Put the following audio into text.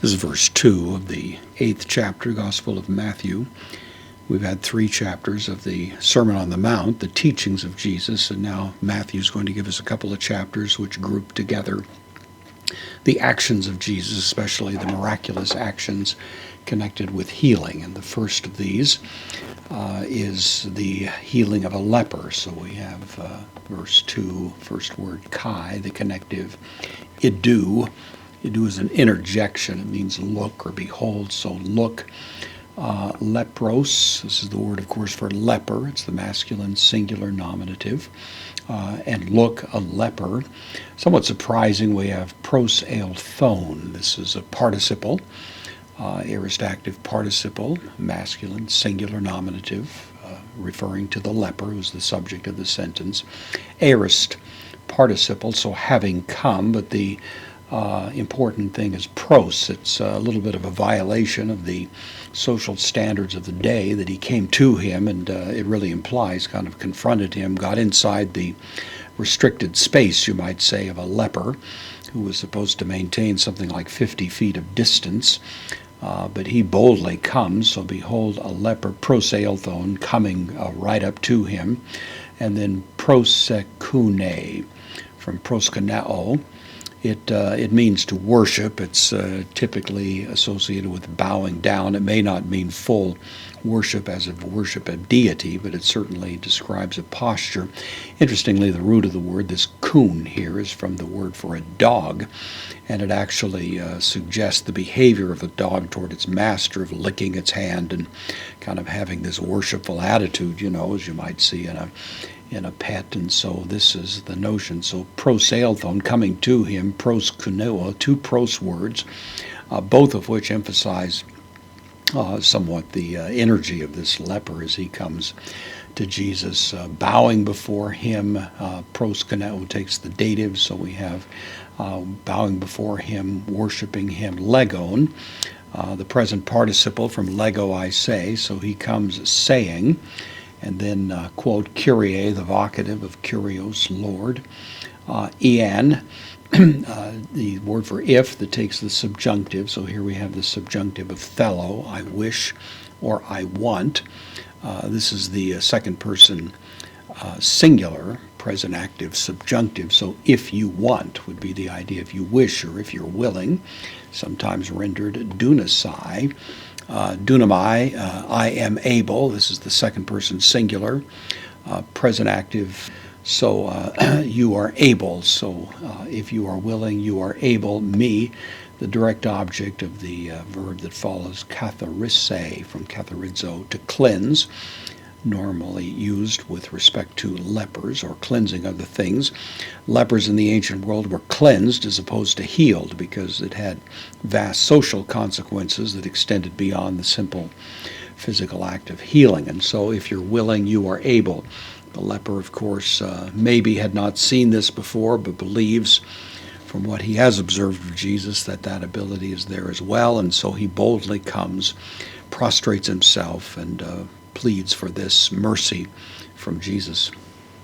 This is verse 2 of the 8th chapter, Gospel of Matthew. We've had 3 chapters of the Sermon on the Mount, the teachings of Jesus, and now Matthew's going to give us a couple of chapters which group together the actions of Jesus, especially the miraculous actions connected with healing. And the first of these is the healing of a leper. So we have verse 2, first word kai, the connective idu. Idu is an interjection. It means look or behold. So look. Lepros, this is the word, of course, for leper. It's the masculine singular nominative. And look, a leper. Somewhat surprising, we have pros eilthon. This is a participle, aorist active participle, masculine singular nominative, referring to the leper, who's the subject of the sentence. Aorist participle, so having come, but the important thing is pros. It's a little bit of a violation of the social standards of the day that he came to him, and it really implies kind of confronted him, got inside the restricted space, you might say, of a leper who was supposed to maintain something like 50 feet of distance. But he boldly comes, so behold a leper, pros eilthon, coming right up to him, and then prosekune, from proskuneo. It means to worship. It's typically associated with bowing down. It may not mean full worship as of worship of deity, but it certainly describes a posture. Interestingly, the root of the word, this kun here, is from the word for a dog, and it actually suggests the behavior of a dog toward its master, of licking its hand and kind of having this worshipful attitude, as you might see in a pet. And so this is the notion. So pros eilthon, coming to him, proskuneo, 2 pros words, both of which emphasize somewhat the energy of this leper as he comes to Jesus, bowing before him. Proskuneo takes the dative, so we have bowing before him, worshiping him. Legon, the present participle from lego, I say, so he comes saying. And then, quote, Kyrie, the vocative of Kyrios, Lord. Ian, the word for if that takes the subjunctive. So here we have the subjunctive of thelo, I wish or I want. This is the second person singular, present active subjunctive. So if you want would be the idea, if you wish or if you're willing, sometimes rendered dunasai. Dunamai, I am able. This is the second person singular, present active. So you are able. So if you are willing, you are able. Me, the direct object of the verb that follows, katharise, from katharizo, to cleanse, normally used with respect to lepers or cleansing other things. Lepers in the ancient world were cleansed as opposed to healed because it had vast social consequences that extended beyond the simple physical act of healing. And so if you're willing, you are able. The leper, of course, maybe had not seen this before, but believes from what he has observed of Jesus that ability is there as well. And so he boldly comes, prostrates himself, and pleads for this mercy from Jesus.